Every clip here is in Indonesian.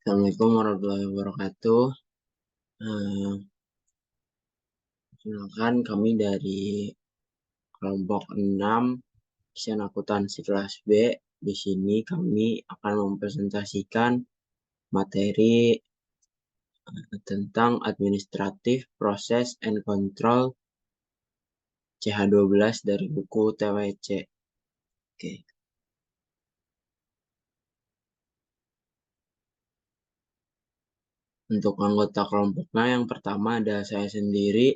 Assalamualaikum warahmatullahi wabarakatuh. Perkenalkan kami dari kelompok 6 desain akuntansi kelas B. Di sini kami akan mempresentasikan materi tentang administratif proses and control CH12 dari buku TWC. Oke. Untuk anggota kelompoknya yang pertama ada saya sendiri,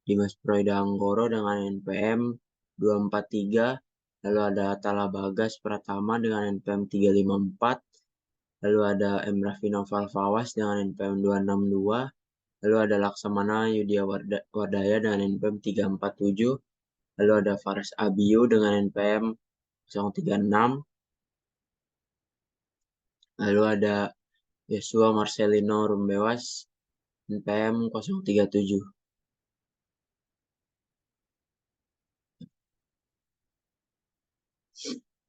Dimas Proida Anggoro dengan NPM 243, lalu ada Tala Bagas Pratama dengan NPM 354, lalu ada Emraffi Noval Fawas dengan NPM 262, lalu ada Laksamana Yudhya Wardaya dengan NPM 347, lalu ada Faris Abiyu dengan NPM 036, lalu ada Yosua Marcelino Rumbewas NPM 037.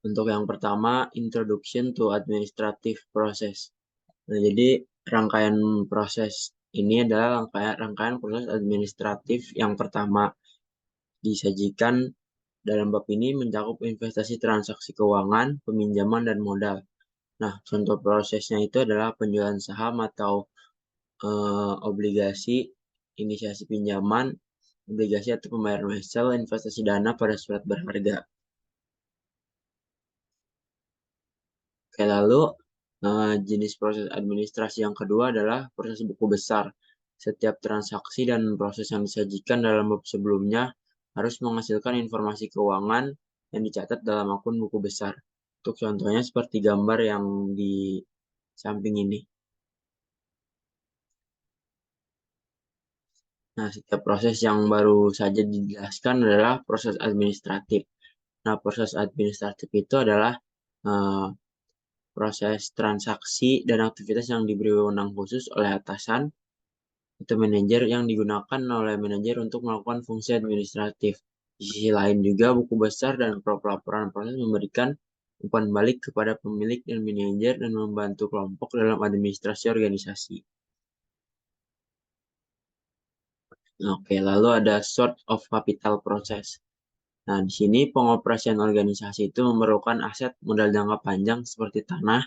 Untuk yang pertama, Introduction to Administrative Process. Nah, jadi rangkaian proses ini adalah rangkaian proses administratif yang pertama. Disajikan dalam bab ini mencakup investasi transaksi keuangan, peminjaman, dan modal. Nah, contoh prosesnya itu adalah penjualan saham atau obligasi, inisiasi pinjaman, obligasi atau pembayaran wesel, investasi dana pada surat berharga. Oke, lalu jenis proses administrasi yang kedua adalah proses buku besar. Setiap transaksi dan proses yang disajikan dalam bab sebelumnya harus menghasilkan informasi keuangan yang dicatat dalam akun buku besar. Untuk contohnya seperti gambar yang di samping ini. Nah, setiap proses yang baru saja dijelaskan adalah proses administratif. Nah, proses administratif itu adalah proses transaksi dan aktivitas yang diberi wewenang khusus oleh atasan atau manajer yang digunakan oleh manajer untuk melakukan fungsi administratif. Di sisi lain juga buku besar dan pelaporan proses memberikan umpan balik kepada pemilik dan manajer dan membantu kelompok dalam administrasi organisasi. Oke, lalu ada sort of capital process. Nah, di sini pengoperasian organisasi itu memerlukan aset modal jangka panjang seperti tanah,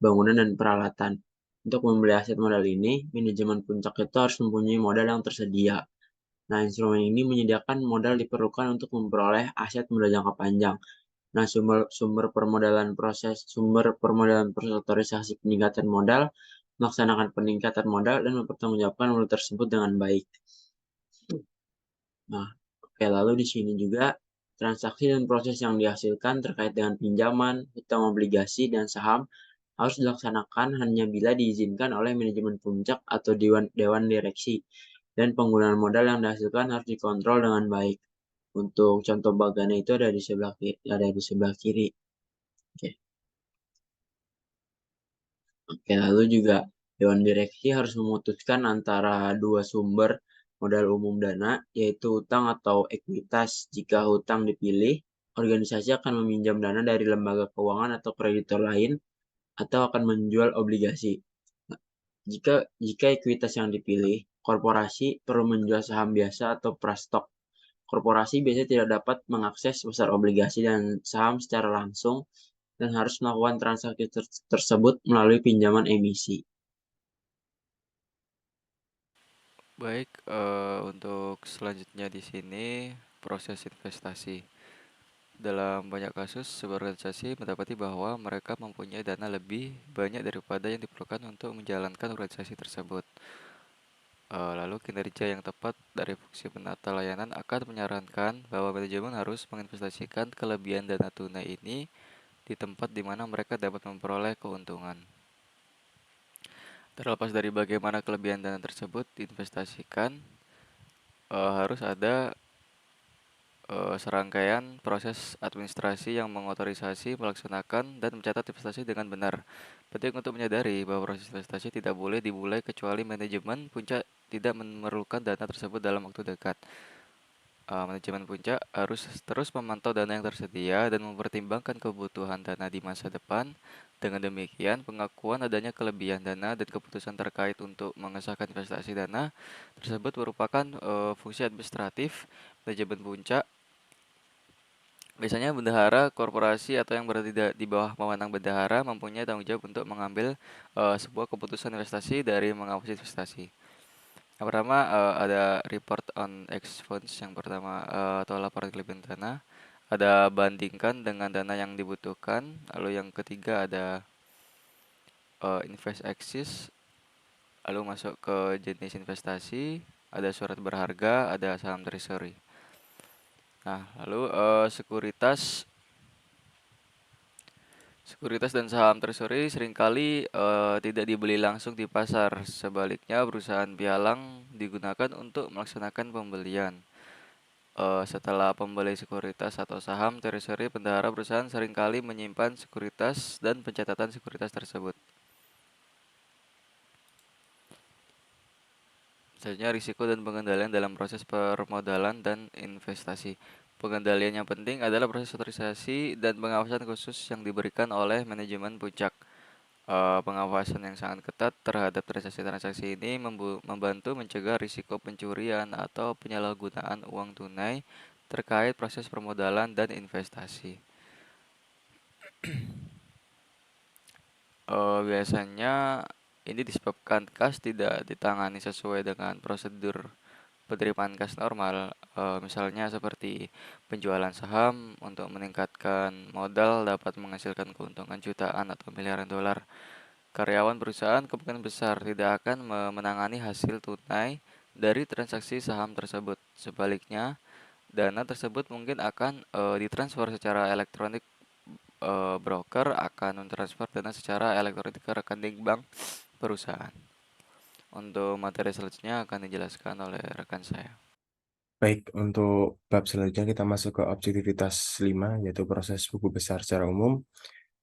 bangunan, dan peralatan. Untuk membeli aset modal ini, manajemen puncak itu harus mempunyai modal yang tersedia. Nah, instrumen ini menyediakan modal diperlukan untuk memperoleh aset modal jangka panjang. Nah, sumber permodalan proses otorisasi peningkatan modal, melaksanakan peningkatan modal, dan mempertanggungjawabkan modal tersebut dengan baik. Nah, oke, lalu di sini juga transaksi dan proses yang dihasilkan terkait dengan pinjaman, hutang obligasi, dan saham harus dilaksanakan hanya bila diizinkan oleh manajemen puncak atau dewan direksi, dan penggunaan modal yang dihasilkan harus dikontrol dengan baik. Untuk contoh bagana itu ada di sebelah kiri. Oke. Oke, lalu juga dewan direksi harus memutuskan antara dua sumber modal umum dana, yaitu hutang atau ekuitas. Jika hutang dipilih, organisasi akan meminjam dana dari lembaga keuangan atau kreditor lain atau akan menjual obligasi. Jika ekuitas yang dipilih, korporasi perlu menjual saham biasa atau prastok. Korporasi biasanya tidak dapat mengakses pasar obligasi dan saham secara langsung dan harus melakukan transaksi tersebut melalui pinjaman emisi. Baik, untuk selanjutnya di sini proses investasi. Dalam banyak kasus, sebuah organisasi mendapati bahwa mereka mempunyai dana lebih banyak daripada yang diperlukan untuk menjalankan organisasi tersebut. Lalu kinerja yang tepat dari fungsi penata layanan akan menyarankan bahwa manajemen harus menginvestasikan kelebihan dana tunai ini di tempat di mana mereka dapat memperoleh keuntungan. Terlepas dari bagaimana kelebihan dana tersebut diinvestasikan, harus ada serangkaian proses administrasi yang mengotorisasi, melaksanakan, dan mencatat investasi dengan benar. Penting untuk menyadari bahwa proses investasi tidak boleh dimulai kecuali manajemen puncak tidak memerlukan dana tersebut dalam waktu dekat. Manajemen puncak harus terus memantau dana yang tersedia dan mempertimbangkan kebutuhan dana di masa depan Dengan demikian, pengakuan adanya kelebihan dana dan keputusan terkait untuk mengesahkan investasi dana tersebut merupakan fungsi administratif manajemen puncak. Biasanya bendahara korporasi atau yang berada di bawah wewenang bendahara mempunyai tanggung jawab untuk mengambil sebuah keputusan investasi dari mengawasi investasi. Yang pertama ada report on funds yang pertama atau laporan kelebihan dana. Ada bandingkan dengan dana yang dibutuhkan. Lalu yang ketiga ada invest axis. Lalu masuk ke jenis investasi. Ada surat berharga, ada saham treasury. Nah, lalu sekuritas dan saham treasury seringkali tidak dibeli langsung di pasar. Sebaliknya, perusahaan pialang digunakan untuk melaksanakan pembelian. Setelah pembeli sekuritas atau saham treasury, bendahara perusahaan seringkali menyimpan sekuritas dan pencatatan sekuritas tersebut. Selanjutnya, risiko dan pengendalian dalam proses permodalan dan investasi. Pengendalian yang penting adalah proses otorisasi dan pengawasan khusus yang diberikan oleh manajemen puncak. Pengawasan yang sangat ketat terhadap transaksi-transaksi ini membantu mencegah risiko pencurian atau penyalahgunaan uang tunai terkait proses permodalan dan investasi. Biasanya ini disebabkan kas tidak ditangani sesuai dengan prosedur penerimaan kas normal, misalnya seperti penjualan saham untuk meningkatkan modal dapat menghasilkan keuntungan jutaan atau miliaran dolar. Karyawan perusahaan kemungkinan besar tidak akan menangani hasil tunai dari transaksi saham tersebut. Sebaliknya, dana tersebut mungkin akan ditransfer secara elektronik. Broker akan mentransfer dana secara elektronik ke rekening bank perusahaan. Untuk materi selanjutnya akan dijelaskan oleh rekan saya. Baik, untuk bab selanjutnya kita masuk ke objektivitas 5, yaitu proses buku besar secara umum.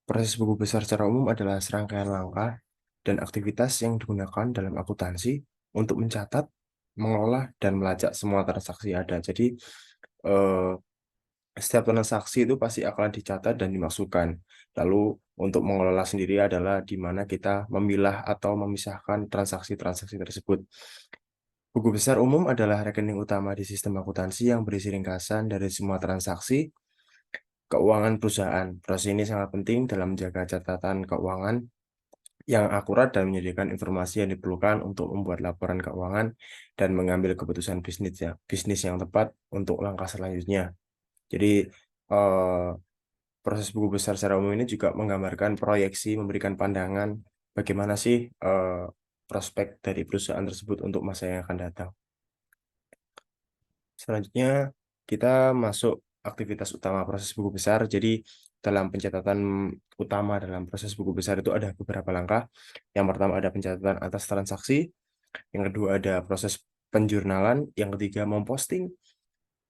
Proses buku besar secara umum adalah serangkaian langkah dan aktivitas yang digunakan dalam akuntansi untuk mencatat, mengelola, dan melacak semua transaksi ada. Jadi, eh, setiap transaksi itu pasti akan dicatat dan dimasukkan. Lalu, untuk mengelola sendiri adalah di mana kita memilah atau memisahkan transaksi-transaksi tersebut. Buku besar umum adalah rekening utama di sistem akuntansi yang berisi ringkasan dari semua transaksi keuangan perusahaan. Proses ini sangat penting dalam menjaga catatan keuangan yang akurat dan menyediakan informasi yang diperlukan untuk membuat laporan keuangan dan mengambil keputusan bisnis yang tepat untuk langkah selanjutnya. Jadi, eh, proses buku besar secara umum ini juga menggambarkan proyeksi, memberikan pandangan bagaimana sih prospek dari perusahaan tersebut untuk masa yang akan datang. Selanjutnya, kita masuk aktivitas utama proses buku besar. Jadi, dalam pencatatan utama dalam proses buku besar itu ada beberapa langkah. Yang pertama ada pencatatan atas transaksi. Yang kedua ada proses penjurnalan. Yang ketiga memposting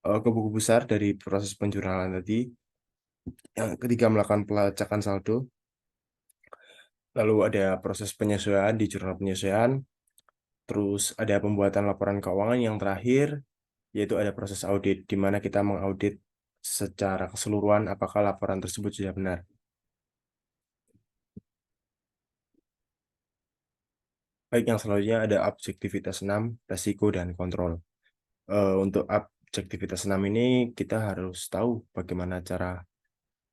ke buku besar dari proses penjurnalan tadi. Yang ketiga melakukan pelacakan saldo. Lalu ada proses penyesuaian di jurnal penyesuaian. Terus ada pembuatan laporan keuangan yang terakhir, yaitu ada proses audit, di mana kita mengaudit secara keseluruhan apakah laporan tersebut sudah benar. Baik, yang selanjutnya ada objektivitas 6, resiko dan kontrol. Untuk objektivitas 6 ini, kita harus tahu bagaimana cara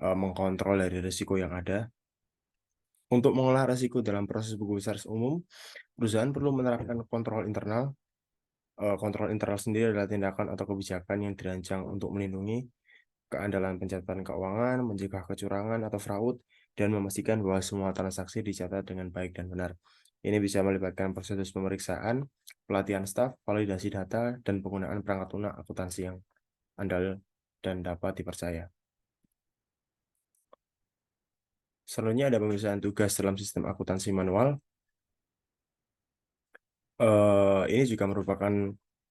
mengkontrol dari resiko yang ada. Untuk mengolah resiko dalam proses buku besar umum, perusahaan perlu menerapkan kontrol internal. Kontrol internal sendiri adalah tindakan atau kebijakan yang dirancang untuk melindungi keandalan pencatatan keuangan, mencegah kecurangan atau fraud, dan memastikan bahwa semua transaksi dicatat dengan baik dan benar. Ini bisa melibatkan prosedur pemeriksaan, pelatihan staf, validasi data, dan penggunaan perangkat lunak akuntansi yang andal dan dapat dipercaya. Selanjutnya ada pemeriksaan tugas dalam sistem akuntansi manual. Ini juga merupakan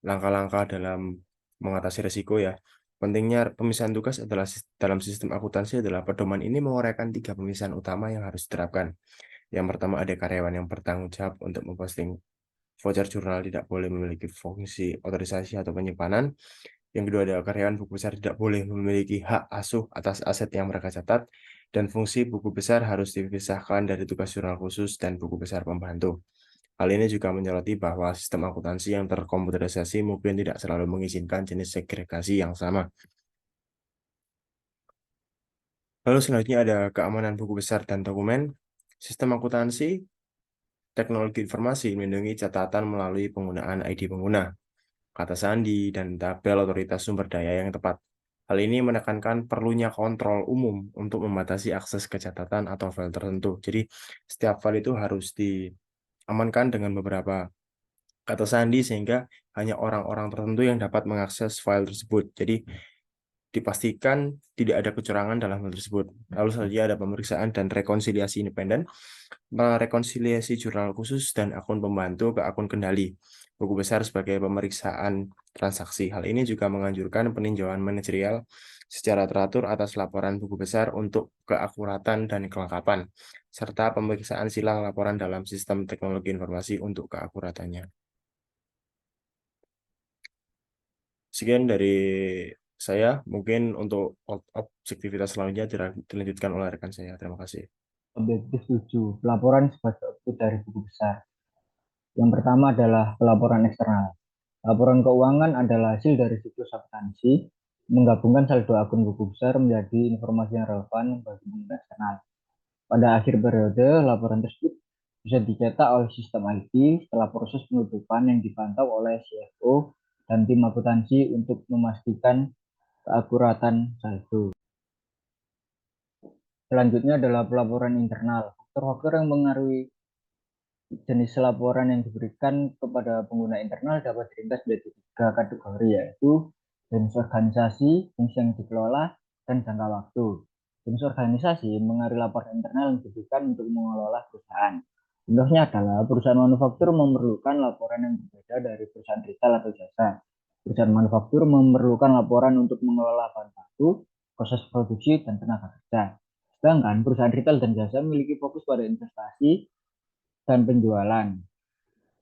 langkah-langkah dalam mengatasi risiko ya. Pentingnya pemisahan tugas adalah dalam sistem akuntansi adalah pedoman ini menguraikan 3 pemisahan utama yang harus diterapkan. Yang pertama ada karyawan yang bertanggung jawab untuk memposting voucher jurnal tidak boleh memiliki fungsi otorisasi atau penyimpanan. Yang kedua ada karyawan buku besar tidak boleh memiliki hak asuh atas aset yang mereka catat. dan fungsi buku besar harus dipisahkan dari tugas jurnal khusus dan buku besar pembantu. Hal ini juga menyoroti bahwa sistem akuntansi yang terkomputerisasi mungkin tidak selalu mengizinkan jenis segregasi yang sama. Lalu selanjutnya ada keamanan buku besar dan dokumen. Sistem akuntansi, teknologi informasi melindungi catatan melalui penggunaan ID pengguna, kata sandi, dan tabel otoritas sumber daya yang tepat. Hal ini menekankan perlunya kontrol umum untuk membatasi akses ke catatan atau file tertentu. Jadi, setiap file itu harus diamankan dengan beberapa kata sandi sehingga hanya orang-orang tertentu yang dapat mengakses file tersebut. Jadi, dipastikan tidak ada kecurangan dalam hal tersebut. Lalu selanjutnya ada pemeriksaan dan rekonsiliasi independen, merekonsiliasi jurnal khusus dan akun pembantu ke akun kendali buku besar sebagai pemeriksaan transaksi. Hal ini juga menganjurkan peninjauan manajerial secara teratur atas laporan buku besar untuk keakuratan dan kelengkapan, serta pemeriksaan silang laporan dalam sistem teknologi informasi untuk keakuratannya. Sekian dari saya, mungkin untuk objektivitas selanjutnya dilanjutkan oleh rekan saya. Terima kasih. Objektif 7. Pelaporan sebagai output dari buku besar. Yang pertama adalah pelaporan eksternal. Laporan keuangan adalah hasil dari siklus akuntansi, menggabungkan saldo akun buku besar menjadi informasi yang relevan bagi pengguna eksternal. Pada akhir periode, laporan tersebut bisa dicetak oleh sistem IT setelah proses penutupan yang dipantau oleh CFO dan tim akuntansi untuk memastikan keakuratan saldo. Selanjutnya adalah pelaporan internal. Faktor-faktor yang mengaruhi jenis laporan yang diberikan kepada pengguna internal dapat diringkas menjadi 3 kategori, yaitu jenis organisasi, fungsi yang dikelola, dan jangka waktu. Jenis organisasi mengaruhi laporan internal yang diberikan untuk mengelola perusahaan. Contohnya adalah perusahaan manufaktur memerlukan laporan yang berbeda dari perusahaan retail atau jasa. Perusahaan manufaktur memerlukan laporan untuk mengelola bahan baku, proses produksi, dan tenaga kerja. Sedangkan perusahaan retail dan jasa memiliki fokus pada investasi dan penjualan.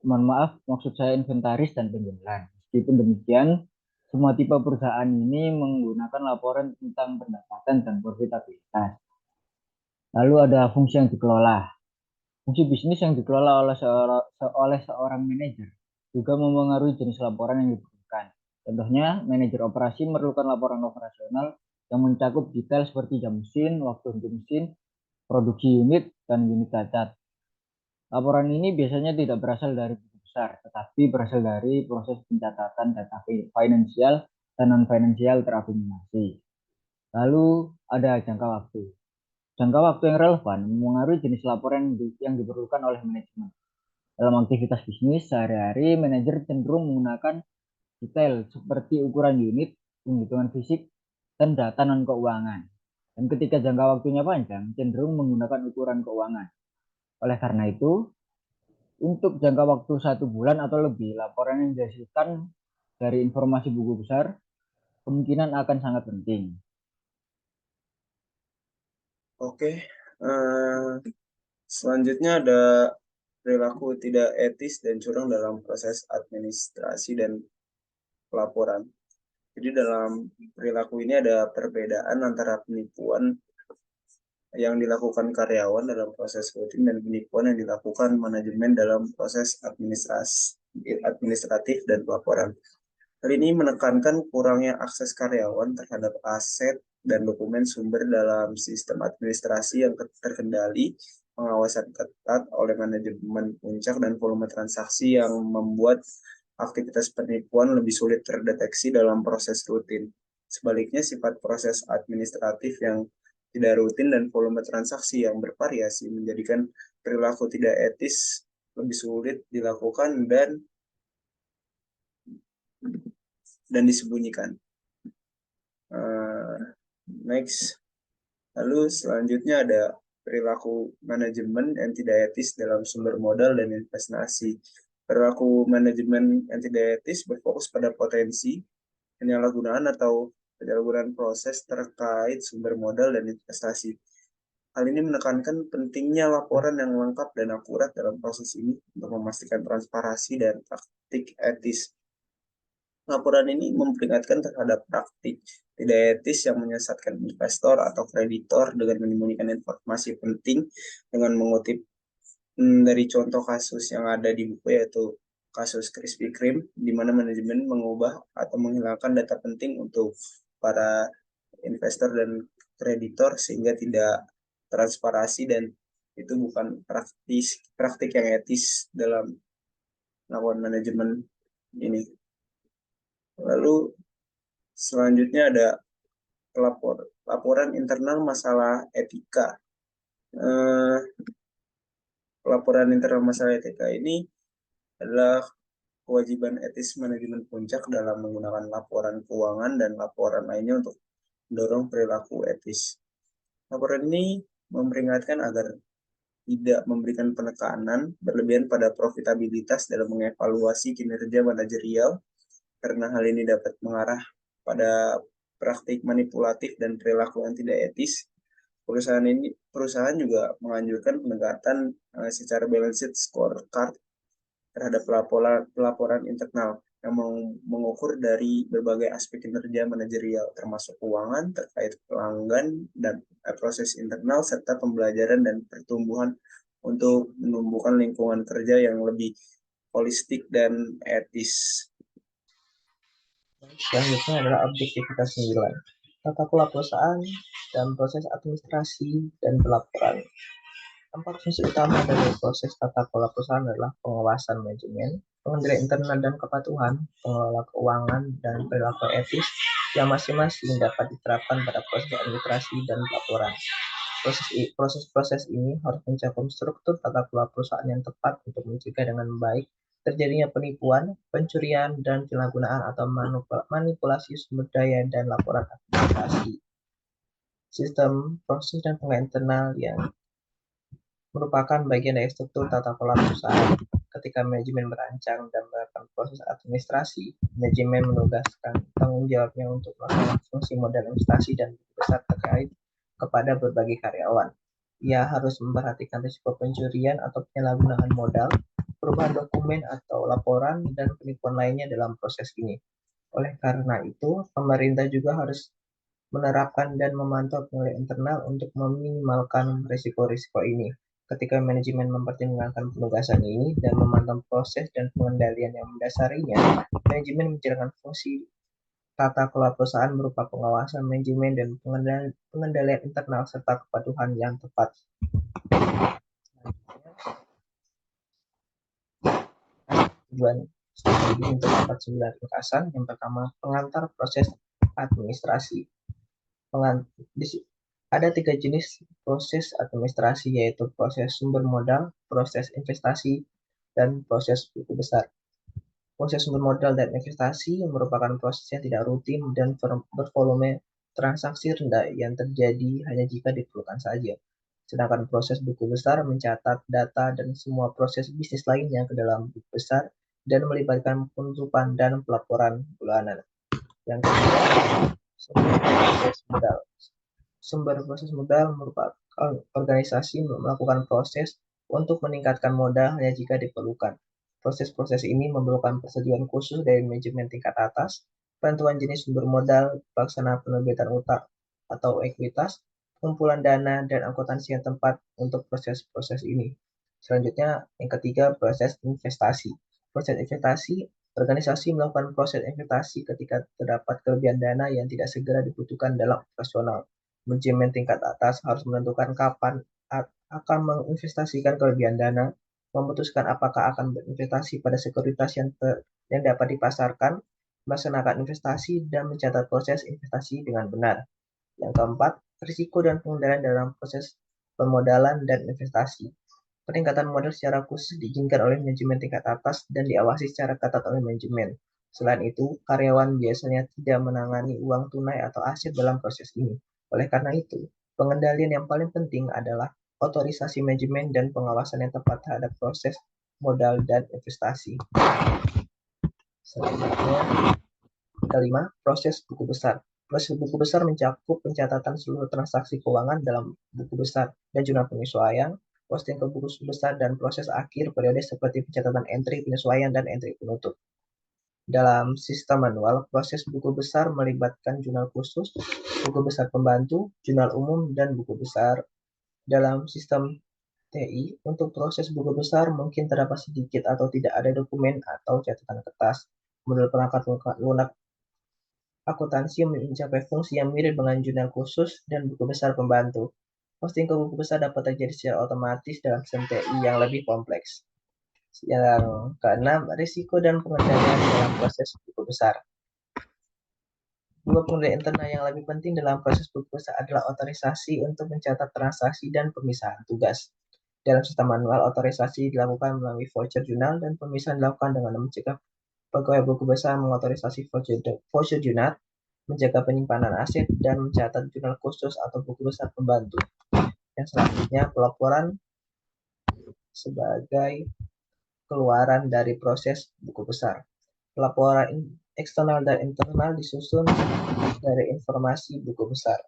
Mohon maaf, maksud saya inventaris dan penjualan. Meskipun demikian, semua tipe perusahaan ini menggunakan laporan tentang pendapatan dan profitabilitas. Lalu ada fungsi yang dikelola. Fungsi bisnis yang dikelola oleh seorang manajer juga memengaruhi jenis laporan yang dibutuhkan. Contohnya, manajer operasi memerlukan laporan operasional yang mencakup detail seperti jam mesin, waktu henti mesin, produksi unit, dan unit cacat. Laporan ini biasanya tidak berasal dari buku besar, tetapi berasal dari proses pencatatan data finansial dan non-finansial terakumulasi. Lalu ada jangka waktu. Jangka waktu yang relevan mengaruhi jenis laporan yang diperlukan oleh manajemen. Dalam aktivitas bisnis sehari-hari, manajer cenderung menggunakan detail seperti ukuran unit, penghitungan fisik, dan data non-keuangan. Dan ketika jangka waktunya panjang, cenderung menggunakan ukuran keuangan. Oleh karena itu, untuk jangka waktu 1 bulan atau lebih, laporan yang dihasilkan dari informasi buku besar kemungkinan akan sangat penting. Oke, selanjutnya ada perilaku tidak etis dan curang dalam proses administrasi dan pelaporan. Jadi dalam perilaku ini ada perbedaan antara penipuan yang dilakukan karyawan dalam proses rutin dan penipuan yang dilakukan manajemen dalam proses administratif dan pelaporan. Hal ini menekankan kurangnya akses karyawan terhadap aset dan dokumen sumber dalam sistem administrasi yang terkendali, pengawasan ketat oleh manajemen puncak, dan volume transaksi yang membuat aktivitas penipuan lebih sulit terdeteksi dalam proses rutin. Sebaliknya, sifat proses administratif yang tidak rutin dan volume transaksi yang bervariasi menjadikan perilaku tidak etis lebih sulit dilakukan dan disembunyikan. Next. Lalu selanjutnya ada perilaku manajemen yang tidak etis dalam sumber modal dan investasi. Perilaku manajemen yang tidak etis berfokus pada potensi penyalahgunaan atau penyalahgunaan proses terkait sumber modal dan investasi. Hal ini menekankan pentingnya laporan yang lengkap dan akurat dalam proses ini untuk memastikan transparansi dan praktik etis. Laporan ini memperingatkan terhadap praktik tidak etis yang menyesatkan investor atau kreditor dengan menyembunyikan informasi penting dengan mengutip dari contoh kasus yang ada di buku, yaitu kasus Krispy Kreme, di mana manajemen mengubah atau menghilangkan data penting untuk para investor dan kreditor sehingga tidak transparansi, dan itu bukan praktik yang etis dalam melakukan manajemen ini. Lalu selanjutnya ada laporan internal masalah etika. Laporan internal masalah etika ini adalah kewajiban etis manajemen puncak dalam menggunakan laporan keuangan dan laporan lainnya untuk mendorong perilaku etis. Laporan ini memperingatkan agar tidak memberikan penekanan berlebihan pada profitabilitas dalam mengevaluasi kinerja manajerial, karena hal ini dapat mengarah pada praktik manipulatif dan perilaku yang tidak etis. Perusahaan juga menganjurkan pendekatan secara balance sheet scorecard terhadap pelaporan internal yang mengukur dari berbagai aspek kinerja manajerial, termasuk keuangan terkait pelanggan dan proses internal, serta pembelajaran dan pertumbuhan untuk menumbuhkan lingkungan kerja yang lebih holistik dan etis. Selanjutnya adalah objektivitas 9. Tata kelola perusahaan dan proses administrasi dan pelaporan. 4 fungsi utama dari proses tata kelola perusahaan adalah pengawasan manajemen, pengendalian internal dan kepatuhan, pengelola keuangan, dan perilaku etis yang masing-masing dapat diterapkan pada proses administrasi dan pelaporan. Proses-proses ini harus mencakup struktur tata kelola perusahaan yang tepat untuk mencegah dengan baik terjadinya penipuan, pencurian, dan penyalahgunaan atau manipulasi sumber daya dan laporan administrasi. Sistem, proses, dan pengelolaan internal yang merupakan bagian dari struktur tata kelola perusahaan. Ketika manajemen merancang dan melakukan proses administrasi, manajemen menugaskan tanggung jawabnya untuk melakukan fungsi modal investasi dan besar terkait kepada berbagai karyawan. Ia harus memperhatikan risiko pencurian atau penyalahgunaan modal, perubahan dokumen atau laporan, dan penipuan lainnya dalam proses ini. Oleh karena itu, pemerintah juga harus menerapkan dan memantau penilaian internal untuk meminimalkan risiko-risiko ini. Ketika manajemen mempertimbangkan penugasan ini dan memantau proses dan pengendalian yang mendasarinya, manajemen menjalankan fungsi tata kelola perusahaan berupa pengawasan manajemen dan pengendalian internal serta kepatuhan yang tepat. Tujuan studi untuk 49 ringkasan. Yang pertama, pengantar proses administrasi. Ada 3 jenis proses administrasi, yaitu proses sumber modal, proses investasi, dan proses buku besar. Proses sumber modal dan investasi merupakan proses yang tidak rutin dan bervolume transaksi rendah yang terjadi hanya jika diperlukan saja. Sedangkan proses buku besar mencatat data dan semua proses bisnis lainnya ke dalam buku besar dan melibatkan penutupan dan pelaporan bulanan. Yang kedua, sumber proses modal. Sumber proses modal merupakan organisasi melakukan proses untuk meningkatkan modal hanya jika diperlukan. Proses-proses ini memerlukan persetujuan khusus dari manajemen tingkat atas, penentuan jenis sumber modal, pelaksanaan penerbitan utang atau ekuitas, pengumpulan dana, dan akuntansi yang tepat untuk proses-proses ini. Selanjutnya, yang ketiga, proses investasi. Proses investasi, organisasi melakukan proses investasi ketika terdapat kelebihan dana yang tidak segera dibutuhkan dalam operasional. Manajemen tingkat atas harus menentukan kapan akan menginvestasikan kelebihan dana, memutuskan apakah akan berinvestasi pada sekuritas yang dapat dipasarkan, melaksanakan investasi, dan mencatat proses investasi dengan benar. Yang keempat, risiko dan pengendalian dalam proses pemodalan dan investasi. Peningkatan modal secara khusus diizinkan oleh manajemen tingkat atas dan diawasi secara ketat oleh manajemen. Selain itu, karyawan biasanya tidak menangani uang tunai atau aset dalam proses ini. Oleh karena itu, pengendalian yang paling penting adalah otorisasi manajemen dan pengawasan yang tepat terhadap proses modal dan investasi. Selanjutnya, kelima, proses buku besar. Proses buku besar mencakup pencatatan seluruh transaksi keuangan dalam buku besar dan jurnal penyesuaian, posting ke buku besar, dan proses akhir periode seperti pencatatan entry penyesuaian dan entry penutup. Dalam sistem manual, proses buku besar melibatkan jurnal khusus, buku besar pembantu, jurnal umum, dan buku besar. Dalam sistem TI, untuk proses buku besar mungkin terdapat sedikit atau tidak ada dokumen atau catatan kertas. Model perangkat lunak akuntansi mencapai fungsi yang mirip dengan jurnal khusus dan buku besar pembantu. Posting ke buku besar dapat terjadi secara otomatis dalam sistem TI yang lebih kompleks. Yang keenam, risiko dan pengendalian dalam proses buku besar. Dua pengendalian internal yang lebih penting dalam proses buku besar adalah otorisasi untuk mencatat transaksi dan pemisahan tugas. Dalam sistem manual, otorisasi dilakukan melalui voucher jurnal dan pemisahan dilakukan dengan mencegah pegawai buku besar mengotorisasi voucher jurnal, menjaga penyimpanan aset, dan mencatat jurnal khusus atau buku besar pembantu. Yang selanjutnya, pelaporan sebagai keluaran dari proses buku besar. Laporan eksternal dan internal disusun dari informasi buku besar.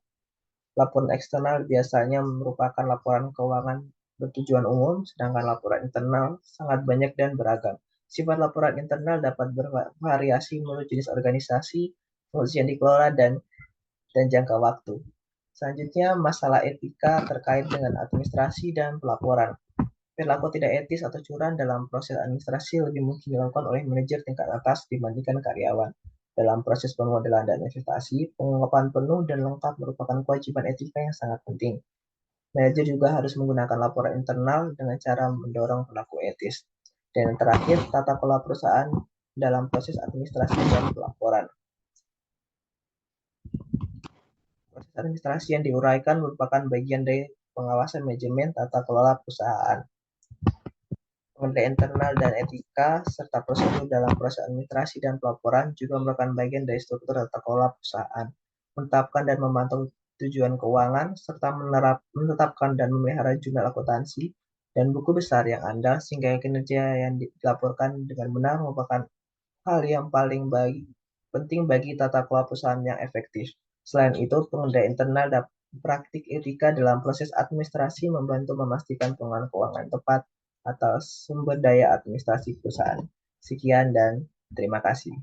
Laporan eksternal biasanya merupakan laporan keuangan bertujuan umum, sedangkan laporan internal sangat banyak dan beragam. Sifat laporan internal dapat bervariasi menurut jenis organisasi, fungsi yang dikelola, dan jangka waktu. Selanjutnya, masalah etika terkait dengan administrasi dan pelaporan. Perilaku tidak etis atau curang dalam proses administrasi lebih mungkin dilakukan oleh manajer tingkat atas dibandingkan karyawan. Dalam proses pemodelan dan investasi, pengungkapan penuh dan lengkap merupakan kewajiban etika yang sangat penting. Manajer juga harus menggunakan laporan internal dengan cara mendorong perilaku etis. Dan yang terakhir, tata kelola perusahaan dalam proses administrasi dan pelaporan. Proses administrasi yang diuraikan merupakan bagian dari pengawasan manajemen tata kelola perusahaan. Pengendalian internal dan etika, serta prosedur dalam proses administrasi dan pelaporan juga merupakan bagian dari struktur tata kelola perusahaan. Menetapkan dan memantau tujuan keuangan, serta menetapkan dan memelihara jurnal akuntansi dan buku besar yang andal sehingga kinerja yang dilaporkan dengan benar merupakan hal yang paling penting bagi tata kelola perusahaan yang efektif. Selain itu, pengendalian internal dan praktik etika dalam proses administrasi membantu memastikan penggunaan keuangan tepat atas sumber daya administrasi perusahaan. Sekian dan terima kasih.